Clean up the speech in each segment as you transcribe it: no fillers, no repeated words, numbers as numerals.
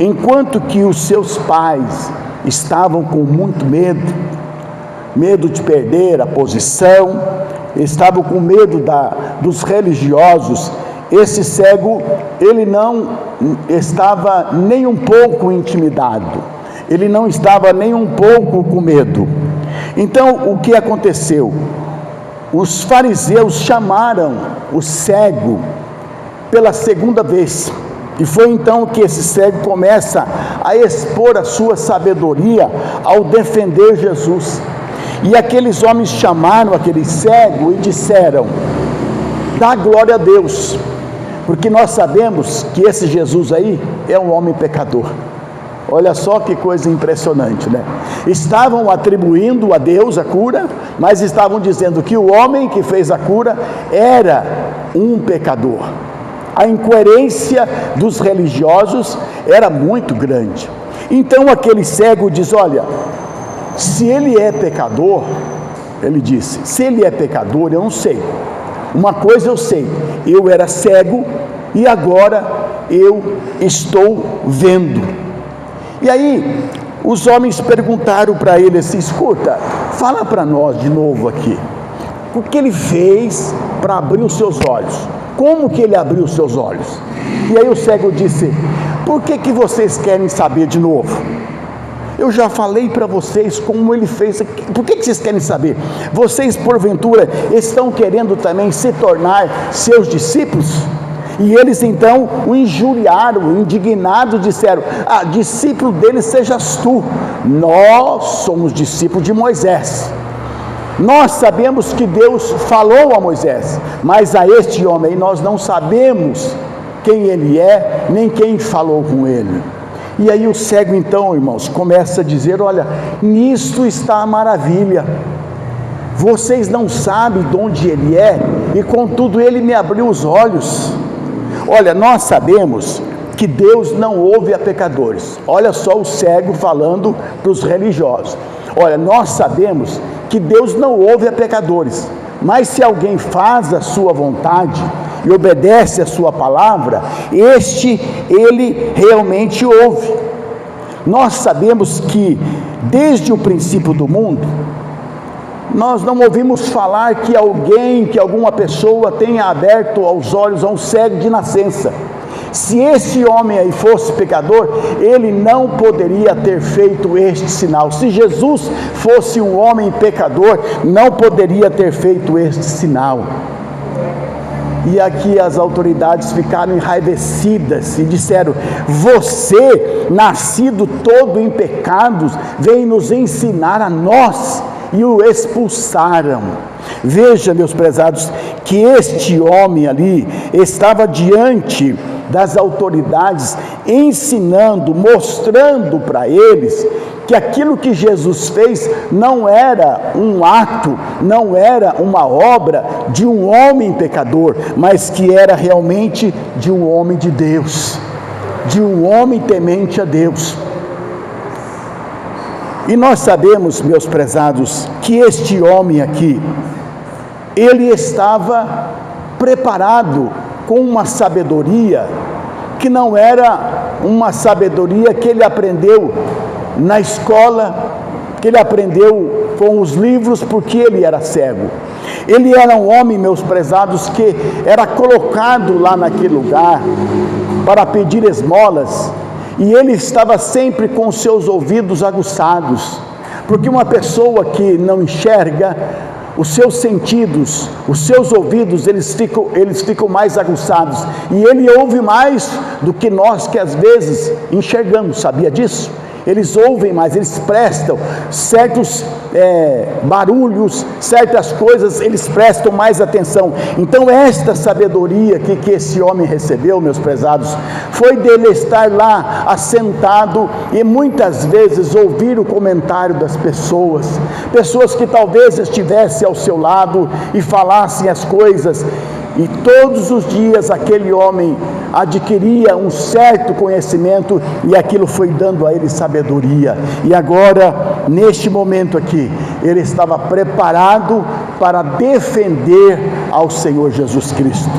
enquanto que os seus pais estavam com muito medo de perder a posição, estavam com medo dos religiosos, esse cego, ele não estava nem um pouco intimidado, ele não estava nem um pouco com medo. Então, o que aconteceu? Os fariseus chamaram o cego pela segunda vez, e foi então que esse cego começa a expor a sua sabedoria ao defender Jesus. E aqueles homens chamaram aquele cego e disseram: dá glória a Deus, porque nós sabemos que esse Jesus aí é um homem pecador. Olha só que coisa impressionante, né? Estavam atribuindo a Deus a cura, mas estavam dizendo que o homem que fez a cura era um pecador. A incoerência dos religiosos era muito grande. Então aquele cego diz: olha, se ele é pecador, ele disse, se ele é pecador, eu não sei. Uma coisa eu sei, eu era cego e agora eu estou vendo. E aí os homens perguntaram para ele assim: escuta, fala para nós de novo aqui, o que ele fez para abrir os seus olhos? Como que ele abriu os seus olhos? E aí o cego disse: por que vocês querem saber de novo? Eu já falei para vocês como ele fez. Por que vocês querem saber? Vocês porventura estão querendo também se tornar seus discípulos? E eles então o injuriaram, indignados, disseram: discípulo dele sejas tu, nós somos discípulos de Moisés. Nós sabemos que Deus falou a Moisés, mas a este homem aí nós não sabemos quem ele é, nem quem falou com ele. E aí o cego então, irmãos, começa a dizer: olha, nisto está a maravilha, vocês não sabem de onde ele é, e contudo ele me abriu os olhos. Olha, nós sabemos que Deus não ouve a pecadores. Olha só o cego falando para os religiosos: olha, nós sabemos que Deus não ouve a pecadores, mas se alguém faz a sua vontade e obedece a sua palavra, ele realmente ouve. Nós sabemos que desde o princípio do mundo, nós não ouvimos falar que alguma pessoa tenha aberto os olhos a um cego de nascença. Se esse homem aí fosse pecador, ele não poderia ter feito este sinal. Se Jesus fosse um homem pecador, não poderia ter feito este sinal. E aqui as autoridades ficaram enraivecidas e disseram: você, nascido todo em pecados, vem nos ensinar a nós. E o expulsaram. Veja, meus prezados, que este homem ali estava diante das autoridades, ensinando, mostrando para eles que aquilo que Jesus fez não era um ato, não era uma obra de um homem pecador, mas que era realmente de um homem de Deus, de um homem temente a Deus. E nós sabemos, meus prezados, que este homem aqui, ele estava preparado com uma sabedoria que não era uma sabedoria que ele aprendeu na escola, que ele aprendeu com os livros, porque ele era cego. Ele era um homem, meus prezados, que era colocado lá naquele lugar para pedir esmolas, e ele estava sempre com os seus ouvidos aguçados, porque uma pessoa que não enxerga, os seus sentidos, os seus ouvidos, eles ficam mais aguçados, e ele ouve mais do que nós que às vezes enxergamos. Sabia disso? Eles ouvem mais, eles prestam certos barulhos, certas coisas, eles prestam mais atenção. Então esta sabedoria que esse homem recebeu, meus prezados, foi dele estar lá assentado e muitas vezes ouvir o comentário das pessoas que talvez estivessem ao seu lado e falassem as coisas. E todos os dias aquele homem adquiria um certo conhecimento, e aquilo foi dando a ele sabedoria. E agora, neste momento aqui, ele estava preparado para defender ao Senhor Jesus Cristo.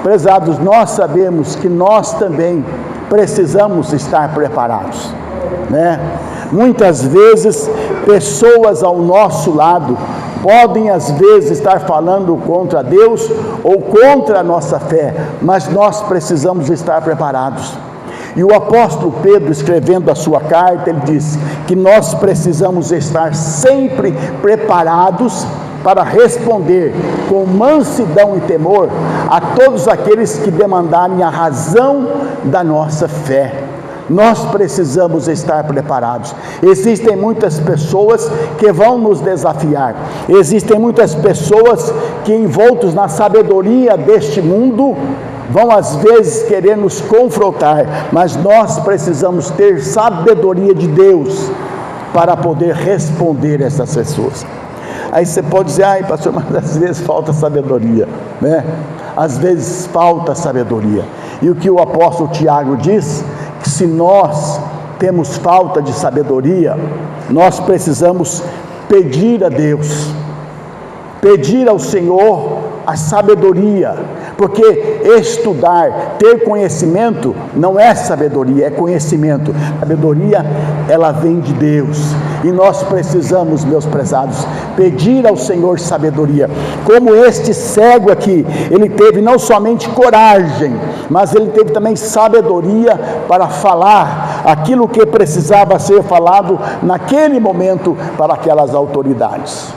Prezados, nós sabemos que nós também precisamos estar preparados, né? Muitas vezes, pessoas ao nosso lado podem às vezes estar falando contra Deus ou contra a nossa fé, mas nós precisamos estar preparados. E o apóstolo Pedro, escrevendo a sua carta, ele diz que nós precisamos estar sempre preparados para responder com mansidão e temor a todos aqueles que demandarem a razão da nossa fé. Nós precisamos estar preparados. Existem muitas pessoas que vão nos desafiar. Existem muitas pessoas que, envoltos na sabedoria deste mundo, vão às vezes querer nos confrontar, mas nós precisamos ter sabedoria de Deus para poder responder a essas pessoas. Aí você pode dizer, ai pastor, mas às vezes falta sabedoria, né? Às vezes falta sabedoria. E o que o apóstolo Tiago diz, que se nós temos falta de sabedoria, nós precisamos pedir a Deus, pedir ao Senhor a sabedoria, porque estudar, ter conhecimento não é sabedoria, é conhecimento. Sabedoria, ela vem de Deus, e nós precisamos, meus prezados, pedir ao Senhor sabedoria, como este cego aqui. Ele teve não somente coragem, mas ele teve também sabedoria para falar aquilo que precisava ser falado naquele momento para aquelas autoridades.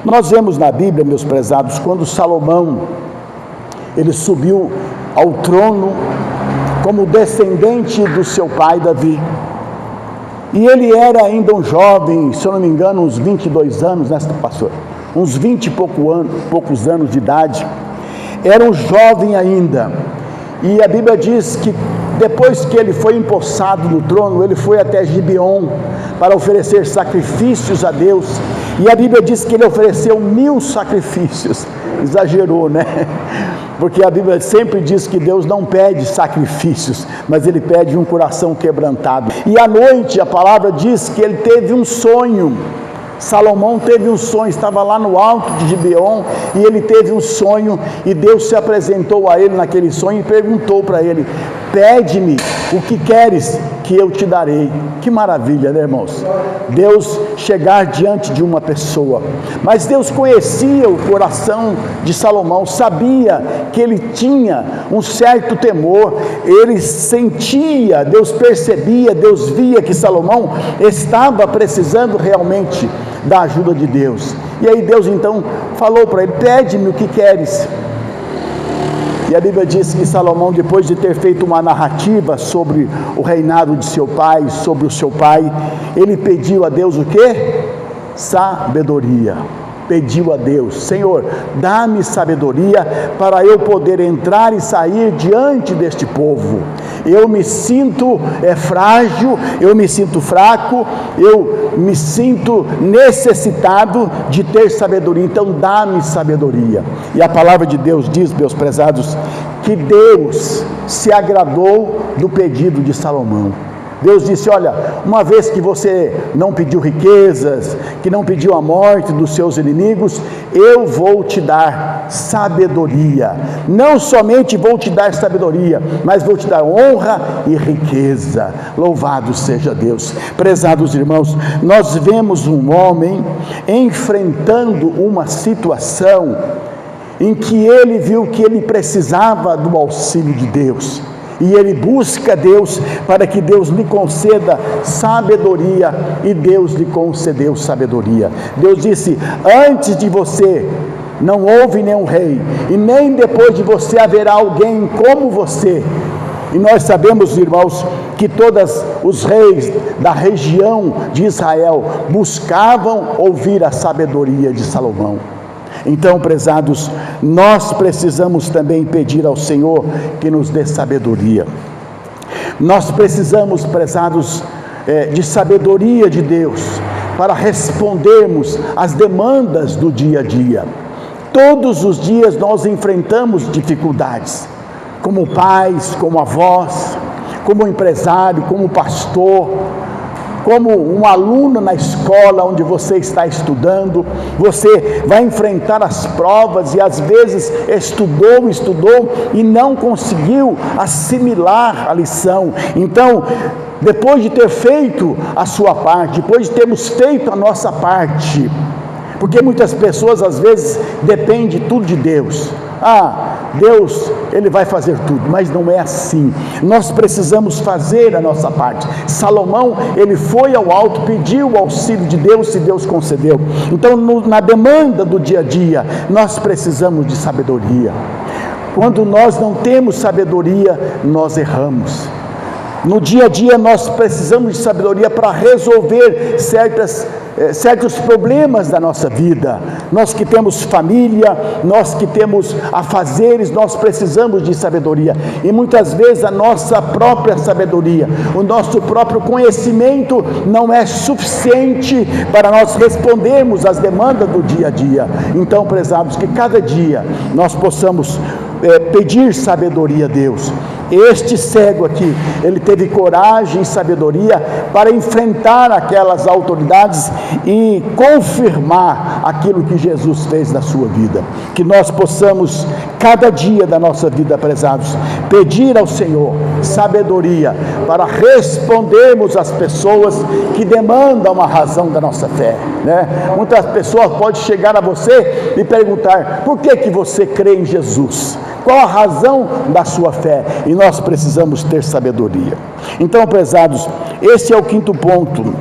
Nós vemos na Bíblia, meus prezados, quando Salomão, ele subiu ao trono como descendente do seu pai Davi, e ele era ainda um jovem, se eu não me engano, uns 22 anos, né, pastor? Uns 20 e poucos anos de idade. Era um jovem ainda, e a Bíblia diz que depois que ele foi empossado no trono, ele foi até Gibeon para oferecer sacrifícios a Deus, e a Bíblia diz que ele ofereceu 1000 sacrifícios. Exagerou, né? Porque a Bíblia sempre diz que Deus não pede sacrifícios, mas Ele pede um coração quebrantado. E à noite a palavra diz que ele teve um sonho. Salomão teve um sonho, estava lá no alto de Gibeon, e ele teve um sonho, e Deus se apresentou a ele naquele sonho e perguntou para ele: pede-me o que queres que eu te darei. Que maravilha, né, irmãos? Deus chegar diante de uma pessoa. Mas Deus conhecia o coração de Salomão, sabia que ele tinha um certo temor, ele sentia, Deus percebia, Deus via que Salomão estava precisando realmente da ajuda de Deus. E aí Deus então falou para ele: pede-me o que queres. E a Bíblia diz que Salomão, depois de ter feito uma narrativa sobre o reinado de seu pai, sobre o seu pai, ele pediu a Deus o quê? Sabedoria. Pediu a Deus: Senhor, dá-me sabedoria para eu poder entrar e sair diante deste povo. Eu me sinto frágil, eu me sinto fraco, eu me sinto necessitado de ter sabedoria, então dá-me sabedoria. E a palavra de Deus diz, meus prezados, que Deus se agradou do pedido de Salomão. Deus disse: olha, uma vez que você não pediu riquezas, que não pediu a morte dos seus inimigos, eu vou te dar sabedoria. Não somente vou te dar sabedoria, mas vou te dar honra e riqueza. Louvado seja Deus. Prezados irmãos, nós vemos um homem enfrentando uma situação em que ele viu que ele precisava do auxílio de Deus. E ele busca Deus para que Deus lhe conceda sabedoria, e Deus lhe concedeu sabedoria. Deus disse: antes de você não houve nenhum rei, e nem depois de você haverá alguém como você. E nós sabemos, irmãos, que todos os reis da região de Israel buscavam ouvir a sabedoria de Salomão. Então, prezados, nós precisamos também pedir ao Senhor que nos dê sabedoria. Nós precisamos, prezados, de sabedoria de Deus para respondermos às demandas do dia a dia. Todos os dias nós enfrentamos dificuldades, como pais, como avós, como empresário, como pastor. como um aluno na escola onde você está estudando, você vai enfrentar as provas e às vezes estudou e não conseguiu assimilar a lição. Então, depois de ter feito a sua parte, depois de termos feito a nossa parte, porque muitas pessoas às vezes dependem tudo de Deus. Deus, Ele vai fazer tudo, mas não é assim. Nós precisamos fazer a nossa parte. Salomão, ele foi ao alto, pediu o auxílio de Deus e Deus concedeu. Então, na demanda do dia a dia, nós precisamos de sabedoria. Quando nós não temos sabedoria, nós erramos. No dia a dia nós precisamos de sabedoria para resolver certos problemas da nossa vida. Nós que temos família, nós que temos afazeres, nós precisamos de sabedoria. E muitas vezes a nossa própria sabedoria, o nosso próprio conhecimento não é suficiente para nós respondermos às demandas do dia a dia. Então, prezados, que cada dia nós possamos pedir sabedoria a Deus. Este cego aqui, ele teve coragem e sabedoria para enfrentar aquelas autoridades e confirmar aquilo que Jesus fez na sua vida. Que nós possamos, cada dia da nossa vida, prezados, pedir ao Senhor sabedoria para respondermos às pessoas que demandam a razão da nossa fé, né? Muitas pessoas podem chegar a você e perguntar: por que você crê em Jesus? Qual a razão da sua fé? E nós precisamos ter sabedoria. Então, prezados, esse é o quinto ponto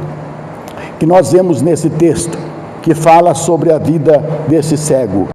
que nós vemos nesse texto, que fala sobre a vida desse cego.